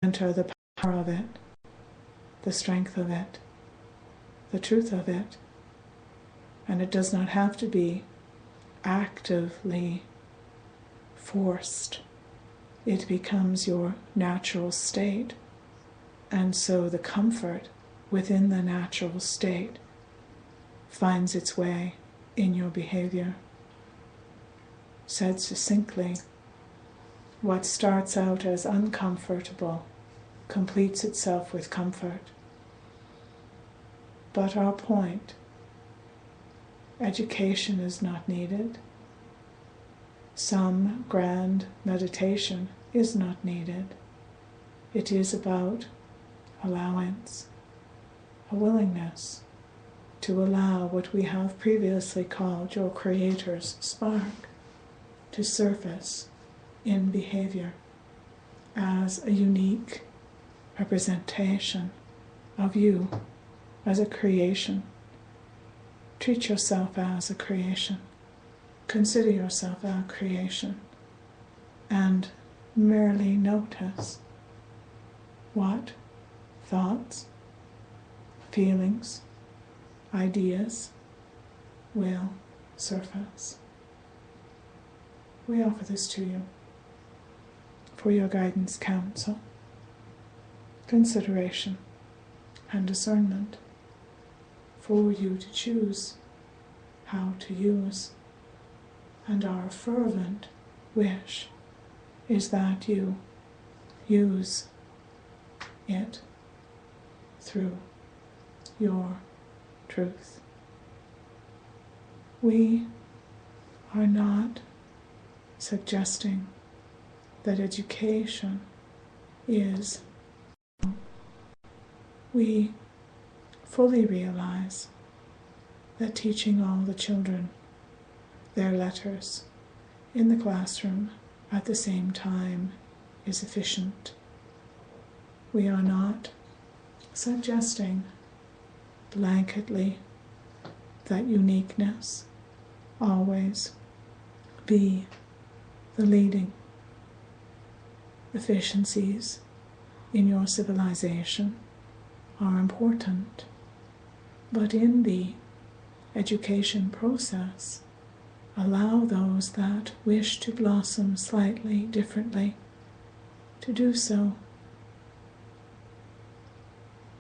enter the power of it, the strength of it, the truth of it. And it does not have to be actively forced. It becomes your natural state. And so the comfort within the natural state finds its way in your behavior. Said succinctly, what starts out as uncomfortable completes itself with comfort. But our point, education is not needed. Some grand meditation is not needed. It is about allowance, a willingness to allow what we have previously called your Creator's spark to surface in behavior as a unique representation of you as a creation. Treat yourself as a creation. Consider yourself a creation and merely notice what thoughts, feelings, ideas will surface. We offer this to you for your guidance, counsel, consideration, and discernment, for you to choose how to use. And our fervent wish is that you use it through your truth. We are not suggesting that education is. We fully realize that teaching all the children their letters in the classroom at the same time is efficient. We are not suggesting blanketly that uniqueness always be the leading efficiencies in your civilization are important, but in the education process, allow those that wish to blossom slightly differently to do so.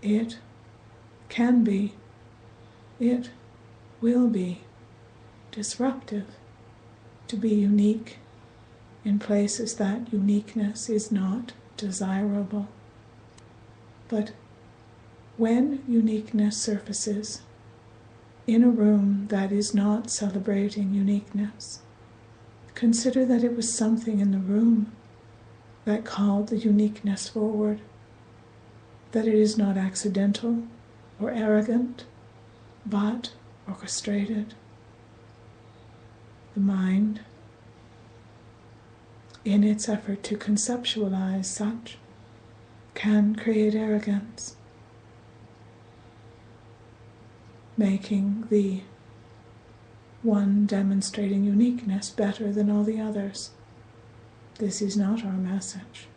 It can be, it will be disruptive to be unique in places that uniqueness is not desirable. But when uniqueness surfaces in a room that is not celebrating uniqueness, consider that it was something in the room that called the uniqueness forward, that it is not accidental or arrogant, but orchestrated. The mind, in its effort to conceptualize such, can create arrogance, making the one demonstrating uniqueness better than all the others. This is not our message.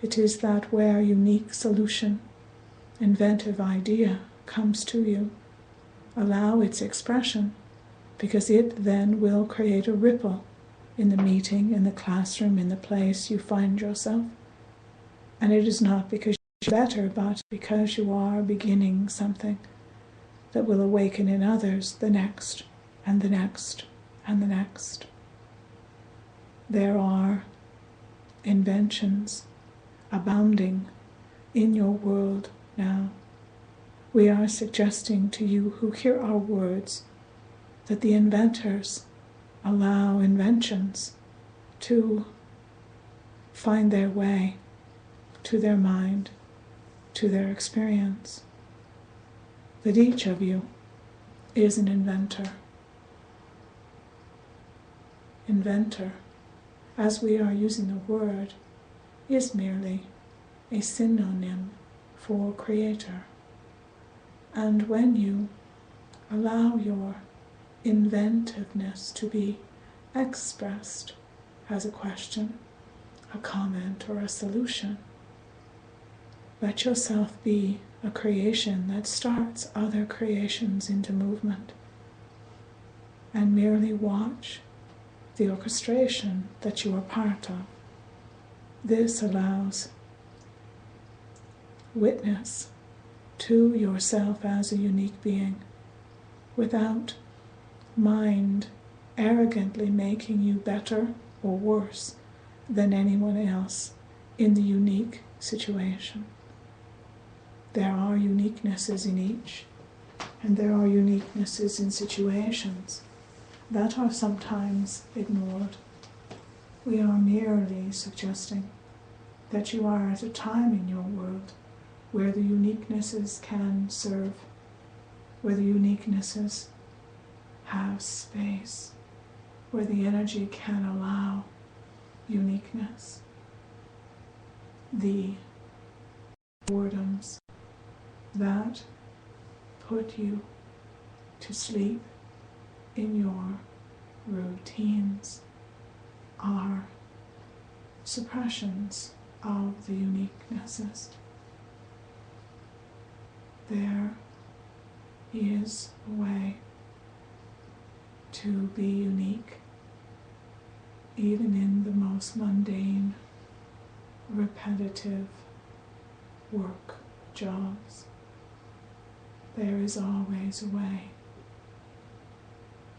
It is that where unique solution, inventive idea comes to you, allow its expression, because it then will create a ripple in the meeting, in the classroom, in the place you find yourself. And it is not because you're better, but because you are beginning something that will awaken in others the next, and the next, and the next. There are inventions abounding in your world now. We are suggesting to you who hear our words that the inventors allow inventions to find their way to their mind, to their experience. That each of you is an inventor. Inventor, as we are using the word, is merely a synonym for creator. And when you allow your inventiveness to be expressed as a question, a comment, or a solution, Let yourself be a creation that starts other creations into movement, and merely watch the orchestration that you are part of. This allows witness to yourself as a unique being without mind arrogantly making you better or worse than anyone else in the unique situation. There are uniquenesses in each, and there are uniquenesses in situations that are sometimes ignored. We are merely suggesting that you are at a time in your world where the uniquenesses can serve, where the uniquenesses have space, where the energy can allow uniqueness. The boredoms that put you to sleep in your routines are suppressions of the uniquenesses. There is a way to be unique even in the most mundane, repetitive work, jobs. There is always a way,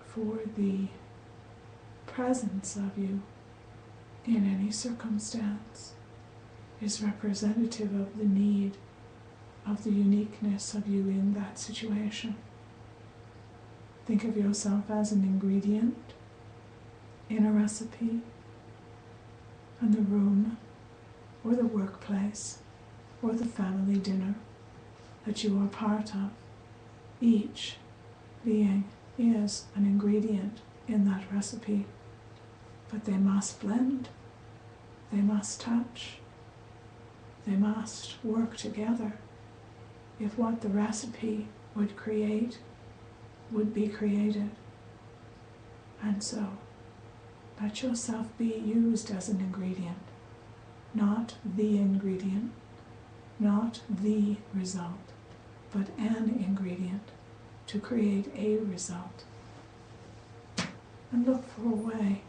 for the presence of you in any circumstance is representative of the need of the uniqueness of you in that situation. Think of yourself as an ingredient in a recipe, and the room or the workplace or the family dinner that you are part of. Each being is an ingredient in that recipe, but they must blend, they must touch, they must work together if what the recipe would create would be created. And so, let yourself be used as an ingredient, not the ingredient, not the result, but an ingredient to create a result. And look for a way,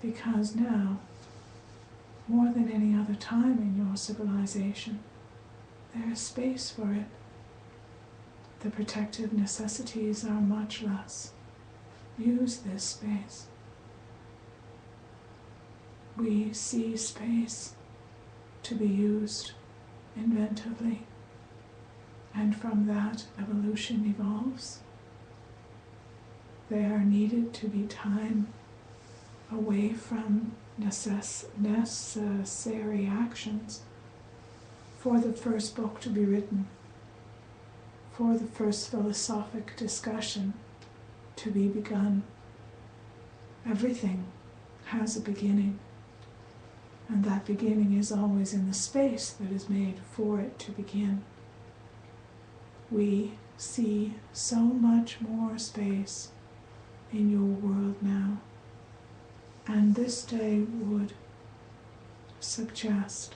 because now, more than any other time in your civilization, there is space for it. The protective necessities are much less. Use this space. We see space to be used inventively, and from that evolution evolves. There needed to be time away from necessary actions for the first book to be written, for the first philosophic discussion to be begun. Everything has a beginning, and that beginning is always in the space that is made for it to begin. We see so much more space in your world now, and this day would suggest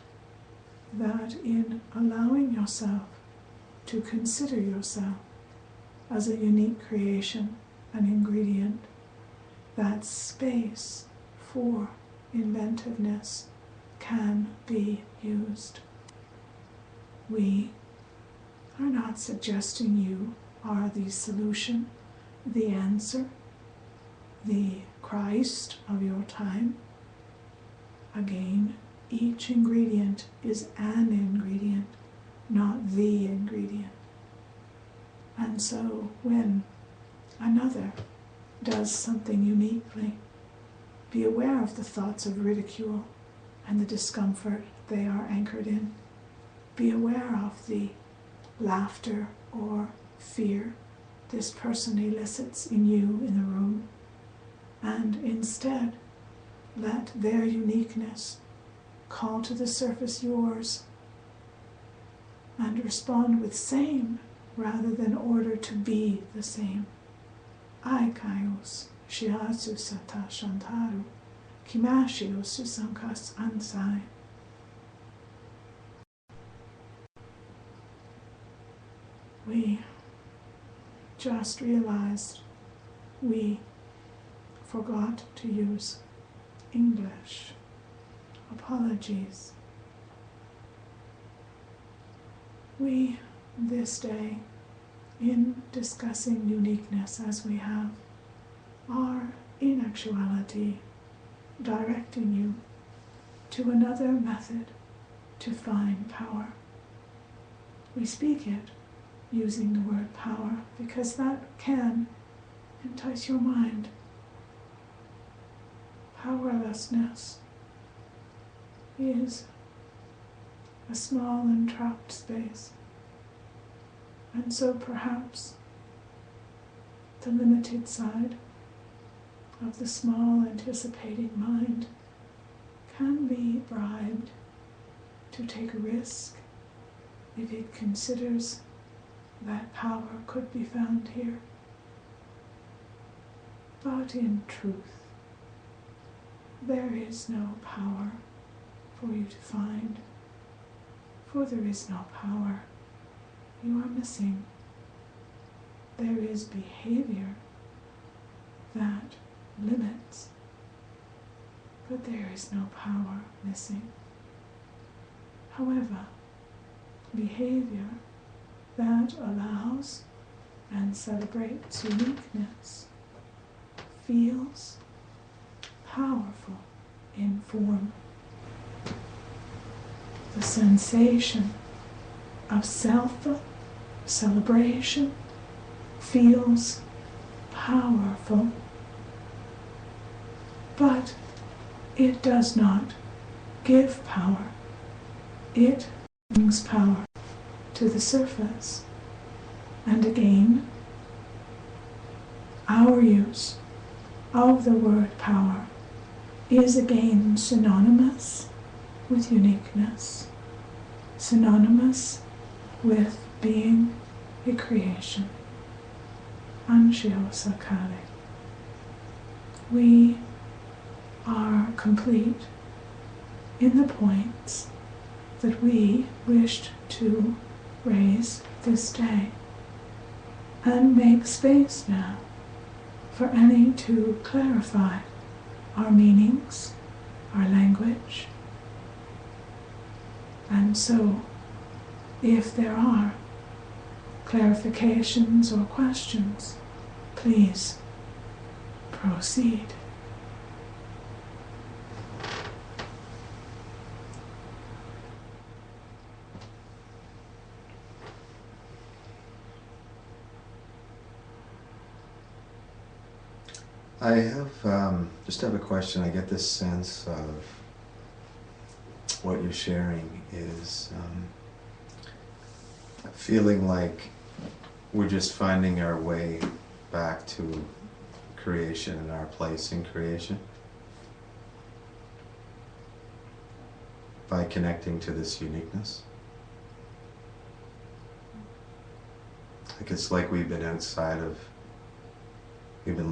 that in allowing yourself to consider yourself as a unique creation, an ingredient, that space for inventiveness can be used. We are not suggesting you are the solution, the answer, the Christ of your time. Again, each ingredient is an ingredient, not the ingredient. And so when another does something uniquely, be aware of the thoughts of ridicule and the discomfort they are anchored in. Be aware of the laughter or fear this person elicits in you in the room, and instead let their uniqueness call to the surface yours, and respond with same rather than order to be the same. Aikaios shiatsu sata shantaru kimashios susankas ansai. We just realized we forgot to use English. Apologies. We, this day, in discussing uniqueness as we have, are in actuality directing you to another method to find power. We speak it using the word power because that can entice your mind. Powerlessness is a small and trapped space, and so perhaps the limited side of the small anticipating mind can be bribed to take a risk if it considers that power could be found here. But in truth, there is no power for you to find, for there is no power you are missing. There is behavior that limits, but there is no power missing. However, behavior that allows and celebrates uniqueness feels powerful in form. The sensation of self-celebration feels powerful, but it does not give power. It brings power to the surface. And again, our use of the word power is again synonymous with uniqueness, synonymous with being a creation. Anshio Sakale. We are complete in the points that we wished to raise this day, and make space now for any to clarify our meanings, our language. And so, if there are clarifications or questions, please proceed. I just have a question. I get this sense of what you're sharing is feeling like we're just finding our way back to creation and our place in creation by connecting to this uniqueness. Like it's like we've been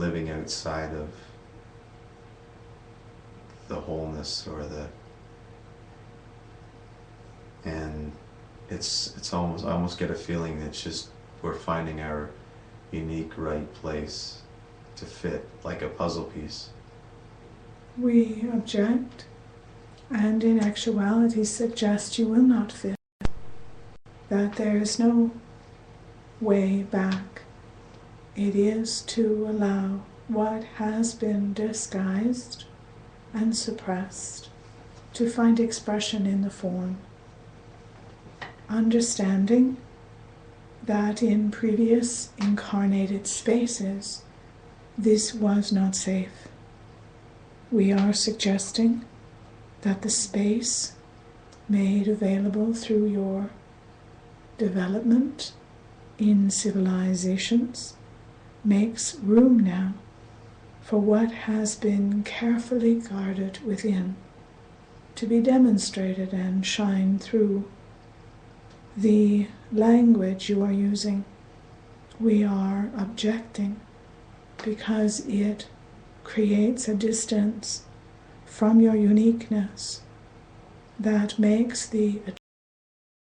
living outside of the wholeness or and it's almost, I almost get a feeling that it's just we're finding our unique right place to fit like a puzzle piece. We object and in actuality suggest you will not fit, that there is no way back. It is to allow what has been disguised and suppressed to find expression in the form. Understanding that in previous incarnated spaces, this was not safe. We are suggesting that the space made available through your development in civilizations makes room now for what has been carefully guarded within to be demonstrated and shine through. The language you are using, we are objecting because it creates a distance from your uniqueness that makes the